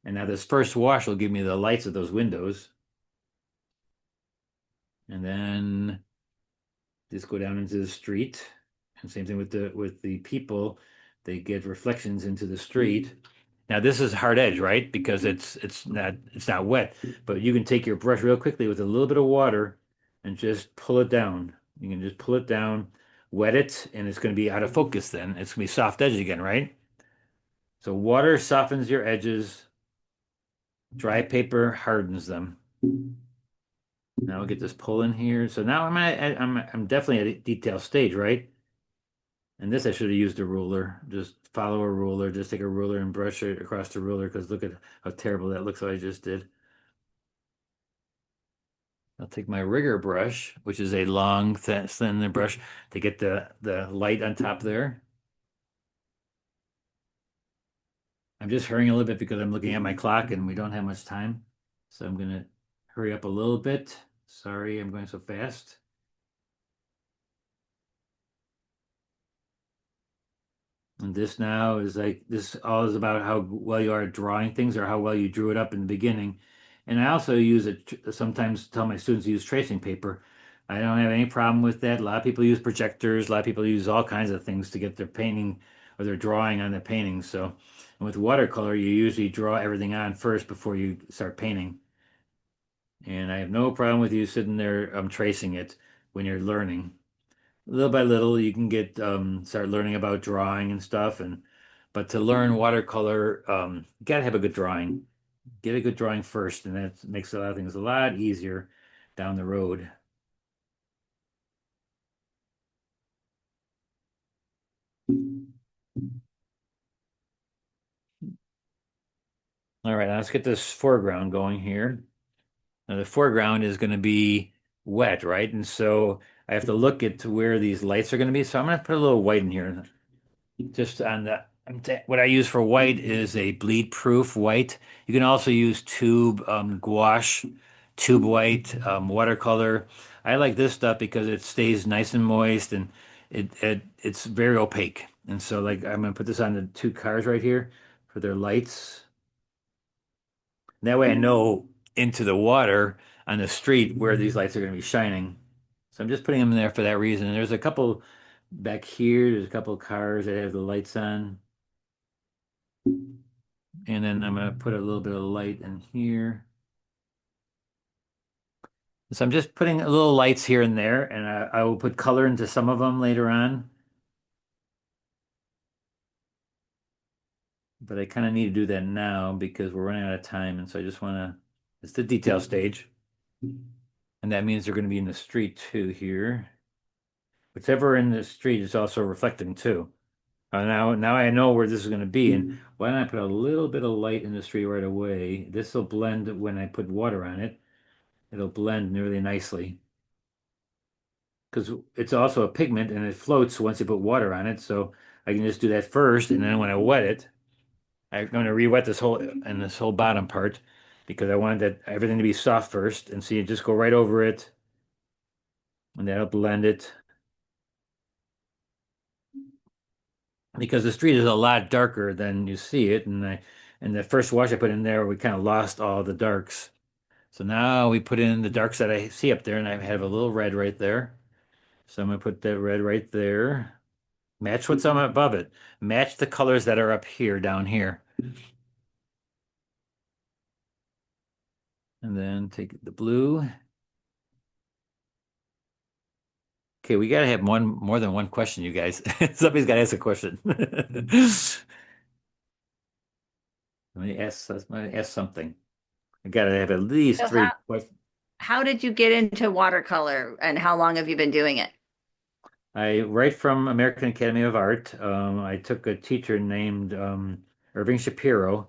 And now this first wash will give me the lights of those windows. And then just go down into the street. And same thing with the people. They get reflections into the street. Now this is hard edge, right? Because it's not wet, but you can take your brush real quickly with a little bit of water and just pull it down. You can just pull it down, wet it, and it's going to be out of focus then. It's going to be soft edge again, right? So water softens your edges. Dry paper hardens them. Now we'll get this pull in here. So now I'm definitely at a detail stage, right? And this I should have used a ruler. Just follow a ruler. Just take a ruler and brush it across the ruler because look at how terrible that looks what I just did. I'll take my rigger brush, which is a long, thin brush to get the light on top there. I'm just hurrying a little bit because I'm looking at my clock and we don't have much time. So I'm going to hurry up a little bit. Sorry, I'm going so fast. And this now is like this all is about how well you are at drawing things or how well you drew it up in the beginning. And I also use it sometimes tell my students to use tracing paper. I don't have any problem with that. A lot of people use projectors. A lot of people use all kinds of things to get their painting or they're drawing on the painting. So, and with watercolor, you usually draw everything on first before you start painting. And I have no problem with you sitting there tracing it when you're learning. Little by little, you can get start learning about drawing and stuff. And but to learn watercolor, you gotta have a good drawing. Get a good drawing first, and that makes a lot of things a lot easier down the road. All right, now let's get this foreground going here. Now the foreground is going to be wet, right? And so I have to look at where these lights are going to be. So I'm going to put a little white in here. Just on the what I use for white is a bleed proof white. You can also use tube gouache, tube white, watercolor. I like this stuff because it stays nice and moist and it's very opaque. And so like I'm gonna put this on the two cars right here for their lights. That way I know into the water on the street where these lights are gonna be shining. So I'm just putting them in there for that reason. And there's a couple back here, there's a couple of cars that have the lights on. And then I'm going to put a little bit of light in here. So I'm just putting a little lights here and there, and I will put color into some of them later on. But I kind of need to do that now because we're running out of time. And so I just want to, it's the detail stage. And that means they're going to be in the street too here. Whichever in the street is also reflecting too. Now I know where this is going to be, and why don't I put a little bit of light in the street right away? This will blend when I put water on it. It'll blend really nicely because it's also a pigment and it floats once you put water on it. So I can just do that first, and then when I wet it, I'm going to re-wet this whole bottom part because I wanted everything to be soft first. And so you just go right over it, and that'll blend it. Because the street is a lot darker than you see it, and the first wash I put in there, we kind of lost all the darks. So now we put in the darks that I see up there, and I have a little red right there. So I'm gonna put that red right there. Match what's on above it. Match the colors that are up here, down here. And then take the blue. Okay, we gotta have more than one question, you guys. Somebody's gotta ask a question. Let me ask something. I gotta have at least So three questions. how did you get into watercolor and how long have you been doing it? I write from American Academy of Art. I took a teacher named Irving Shapiro,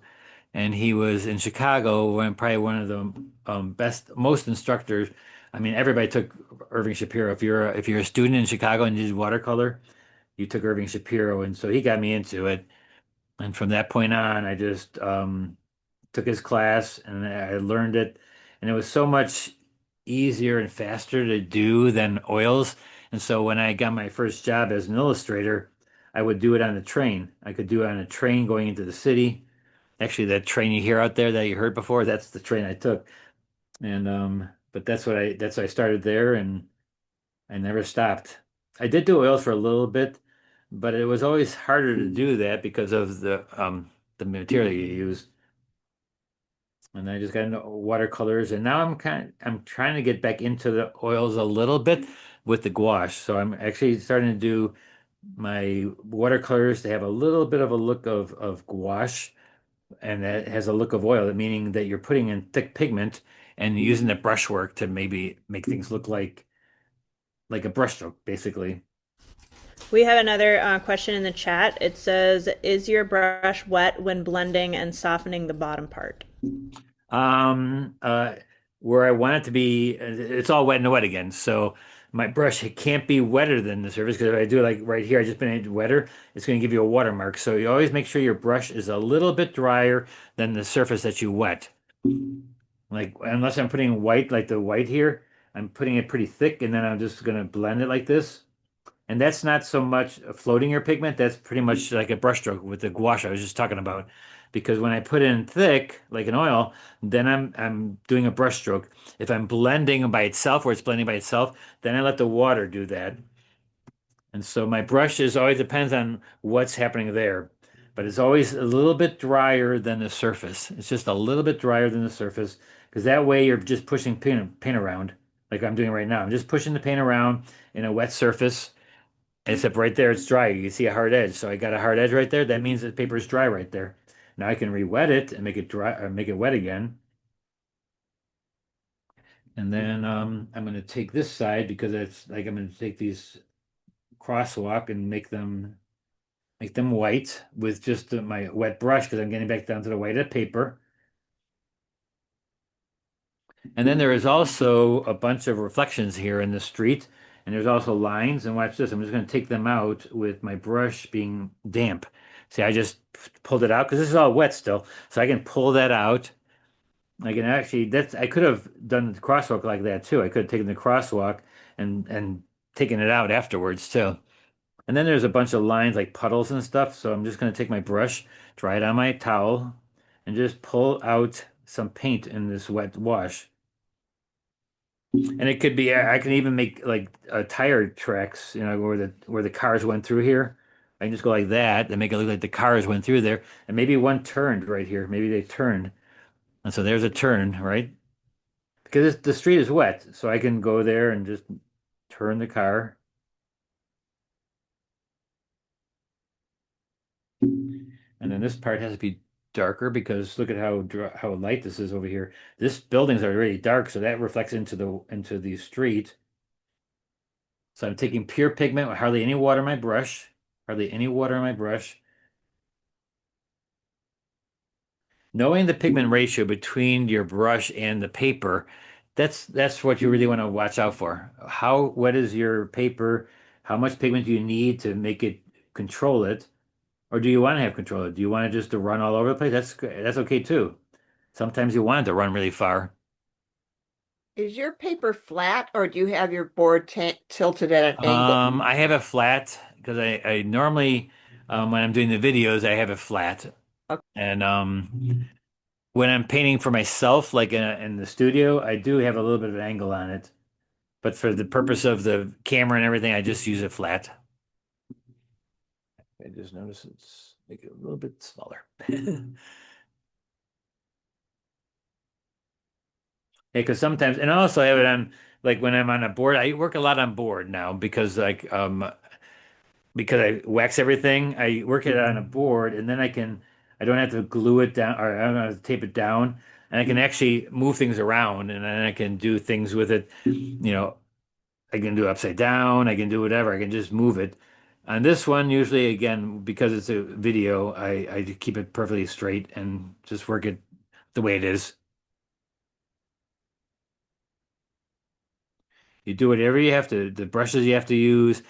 and he was in Chicago when probably one of the most instructors. I mean, everybody took Irving Shapiro. If you're a student in Chicago and you did watercolor, you took Irving Shapiro, and so he got me into it. And from that point on, I just took his class and I learned it, and it was so much easier and faster to do than oils. And so when I got my first job as an illustrator, I would do it on the train. I could do it on a train going into the city. Actually, that train you hear out there that you heard before, that's the train I took. And but that's why I started there and I never stopped. I did do oils for a little bit, but it was always harder to do that because of the material you use. And I just got into watercolors, and now I'm trying to get back into the oils a little bit with the gouache. So I'm actually starting to do my watercolors to have a little bit of a look of gouache, and that has a look of oil, meaning that you're putting in thick pigment and using the brushwork to maybe make things look like a brushstroke, basically. We have another question in the chat. It says, "Is your brush wet when blending and softening the bottom part?" Um, uh, where I want it to be, it's all wet and wet again. So my brush, it can't be wetter than the surface because if I do it like right here, I just been it wetter, it's going to give you a watermark. So you always make sure your brush is a little bit drier than the surface that you wet. Like unless I'm putting white, like the white here, I'm putting it pretty thick, and then I'm just going to blend it like this. And that's not so much floating your pigment. That's pretty much like a brushstroke with the gouache I was just talking about. Because when I put in thick, like an oil, then I'm doing a brushstroke. If I'm blending by itself, where it's blending by itself, then I let the water do that. And so my brush is always depends on what's happening there, but it's always a little bit drier than the surface. It's just a little bit drier than the surface because that way you're just pushing paint around like I'm doing right now. I'm just pushing the paint around in a wet surface, except right there it's dry. You can see a hard edge. So I got a hard edge right there. That means the paper is dry right there. Now I can re-wet it and make it dry or make it wet again. And then I'm going to take this side because it's like I'm going to take these crosswalk and make them white with just my wet brush because I'm getting back down to the white of paper. And then there is also a bunch of reflections here in the street, and there's also lines. And watch this, I'm just going to take them out with my brush being damp. See, I just pulled it out because this is all wet still, so I can pull that out. I can actually that's I could have done the crosswalk like that too. I could have taken the crosswalk and taken it out afterwards too. And then there's a bunch of lines like puddles and stuff. So I'm just going to take my brush, dry it on my towel, and just pull out some paint in this wet wash. And it could be, I can even make like tire tracks, where the cars went through here. I can just go like that and make it look like the cars went through there. And maybe one turned right here. Maybe they turned. And so there's a turn, right? Because the street is wet. So I can go there and just turn the car. And then this part has to be darker because look at how light this is over here. This buildings are really dark, so that reflects into the street. So I'm taking pure pigment with hardly any water in my brush, hardly any water in my brush. Knowing the pigment ratio between your brush and the paper, that's what you really want to watch out for. How wet is your paper? How much pigment do you need to make it control it? Or do you want to have control? Do you want it just to run all over the place? That's okay too. Sometimes you want it to run really far. Is your paper flat or do you have your board tilted at an angle? I have it flat because I normally when I'm doing the videos I have it flat, Okay. and when I'm painting for myself, like in the studio, I do have a little bit of an angle on it. But for the purpose of the camera and everything, I just use it flat. I just notice it's make it a little bit smaller. Yeah, because sometimes, and I also have it on, like when I'm on a board, I work a lot on board now because I wax everything, I work it on a board, and then I don't have to glue it down, or I don't have to tape it down, and I can actually move things around, and then I can do things with it. I can do upside down, I can do whatever, I can just move it. On this one, usually, again, because it's a video, I keep it perfectly straight and just work it the way it is. You do whatever you have to, the brushes you have to use.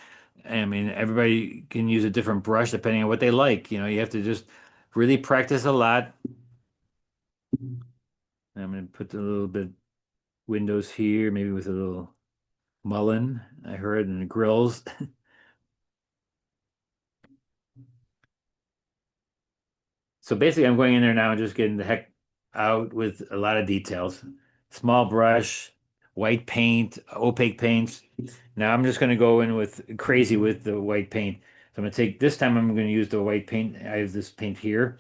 I mean, everybody can use a different brush depending on what they like. You have to just really practice a lot. I'm going to put a little bit windows here, maybe with a little mullen, I heard, and the grills. So basically, I'm going in there now and just getting the heck out with a lot of details. Small brush, white paint, opaque paints. Now I'm just going to go in with crazy with the white paint. So I'm going to take this time. I'm going to use the white paint. I have this paint here,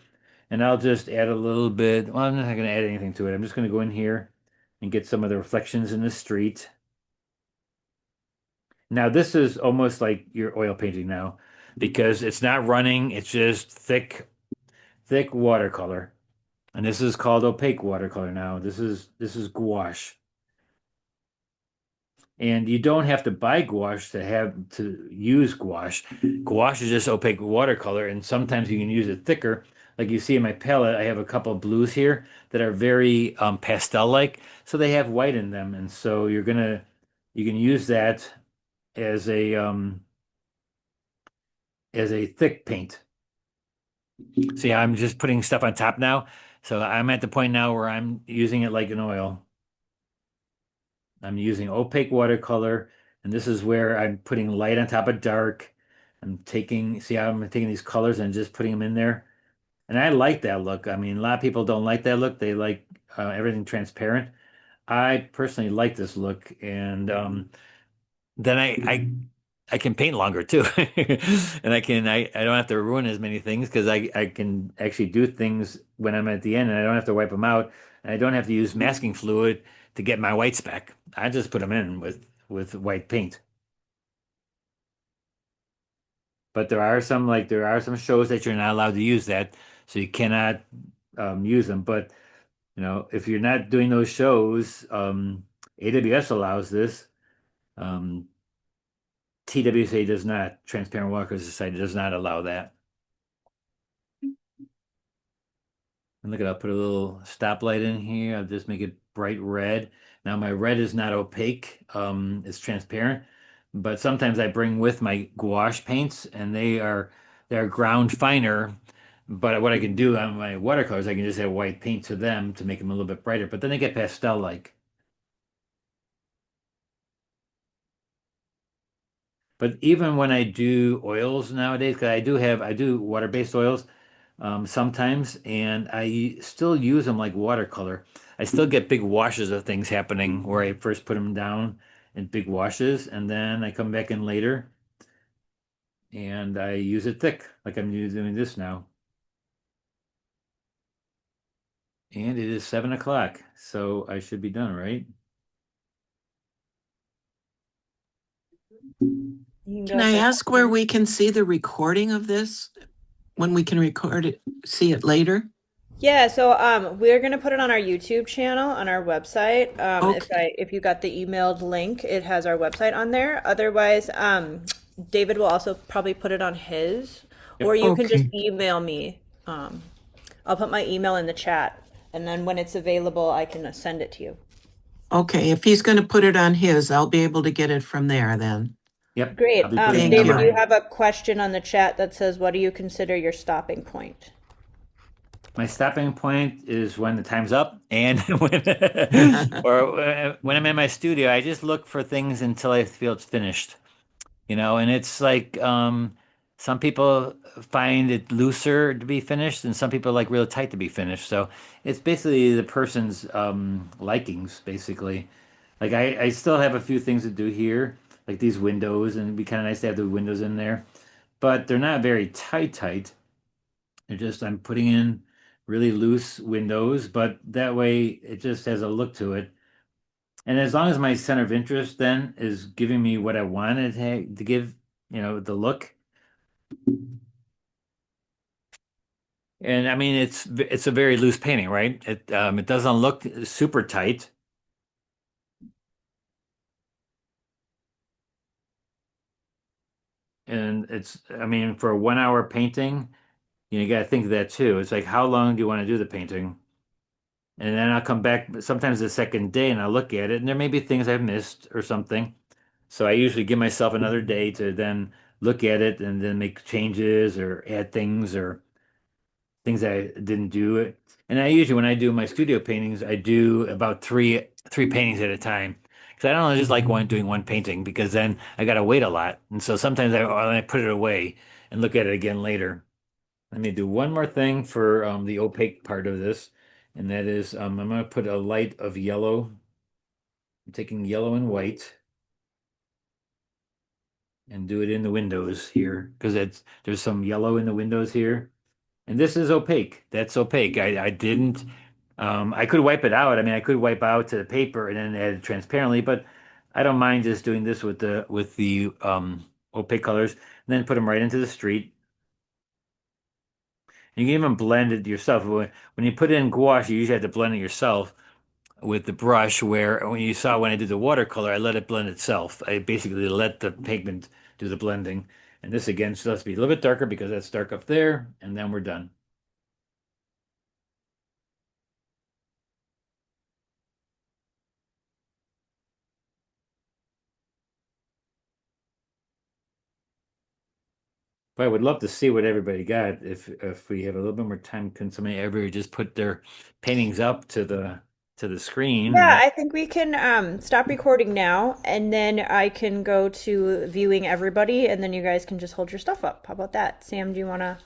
and I'll just add a little bit. Well, I'm not going to add anything to it. I'm just going to go in here and get some of the reflections in the street. Now this is almost like your oil painting now because it's not running. It's just thick watercolor. And this is called opaque watercolor now. This is gouache. And you don't have to buy gouache to use gouache. Gouache is just opaque watercolor, and sometimes you can use it thicker. Like you see in my palette, I have a couple of blues here that are very pastel-like, so they have white in them, and so you can use that as a thick paint. See, I'm just putting stuff on top now, so I'm at the point now where I'm using it like an oil. I'm using opaque watercolor, and this is where I'm putting light on top of dark. See how I'm taking these colors and just putting them in there. And I like that look. I mean, a lot of people don't like that look. They like everything transparent. I personally like this look. And then I can paint longer too. And I don't have to ruin as many things because I can actually do things when I'm at the end and I don't have to wipe them out. And I don't have to use masking fluid to get my whites back. I just put them in with white paint. But there are some shows that you're not allowed to use that, so you cannot use them. But if you're not doing those shows, AWS allows this. Um, TWSA does not. Transparent Water Society does not allow that. And look at, I'll put a little stoplight in here. I'll just make it bright red. Now my red is not opaque. It's transparent. But sometimes I bring with my gouache paints and they're ground finer. But what I can do on my watercolors, I can just add white paint to them to make them a little bit brighter. But then they get pastel-like. But even when I do oils nowadays, because I do water-based oils sometimes, and I still use them like watercolor. I still get big washes of things happening where I first put them down in big washes, and then I come back in later and I use it thick, like I'm doing this now. And it is 7 o'clock, so I should be done, right? You can Can go I for ask where we can see the recording of this? When we can record it, see it later? Yeah, so we're gonna put it on our YouTube channel on our website. Okay. If you got the emailed link, it has our website on there. Otherwise, David will also probably put it on his, or Yep. you can just Okay. email me. I'll put my email in the chat, and then when it's available, I can send it to you. Okay, if he's going to put it on his, I'll be able to get it from there then. Yep. Great. I'll be putting it Thank on David, you. you mine. have a question on the chat that says, "What do you consider your stopping point?" My stopping point is when the time's up and when or when I'm in my studio, I just look for things until I feel it's finished. And it's like some people find it looser to be finished and some people like real tight to be finished. So it's basically the person's likings, basically. Like I still have a few things to do here, like these windows, and it'd be kind of nice to have the windows in there, but they're not very tight. They're just I'm putting in really loose windows, but that way it just has a look to it. And as long as my center of interest then is giving me what I wanted to give, the look. And I mean, it's a very loose painting, right? It doesn't look super tight. And I mean, for a 1 hour painting, you got to think of that too. It's like, how long do you want to do the painting? And then I'll come back sometimes the second day and I'll look at it, and there may be things I've missed or something. So I usually give myself another day to then look at it and then make changes or add things or things I didn't do. And I usually, when I do my studio paintings, I do about three paintings at a time. Because I don't just like doing one painting because then I got to wait a lot. And so sometimes I put it away and look at it again later. Let me do one more thing for the opaque part of this. And that is, I'm going to put a light of yellow. I'm taking yellow and white and do it in the windows here because there's some yellow in the windows here. And this is opaque. That's opaque. I didn't I could wipe it out. I mean, I could wipe out to the paper and then add it transparently, but I don't mind just doing this with the opaque colors and then put them right into the street. You can even blend it yourself. When you put in gouache, you usually have to blend it yourself with the brush, where when you saw when I did the watercolor, I let it blend itself. I basically let the pigment do the blending. And this again still has to be a little bit darker because that's dark up there, and then we're done. But I would love to see what everybody got. If we have a little bit more time, can everybody just put their paintings up to the screen and Yeah, then I think we can stop recording now, and then I can go to viewing everybody, and then you guys can just hold your stuff up. How about that? Sam, do you want to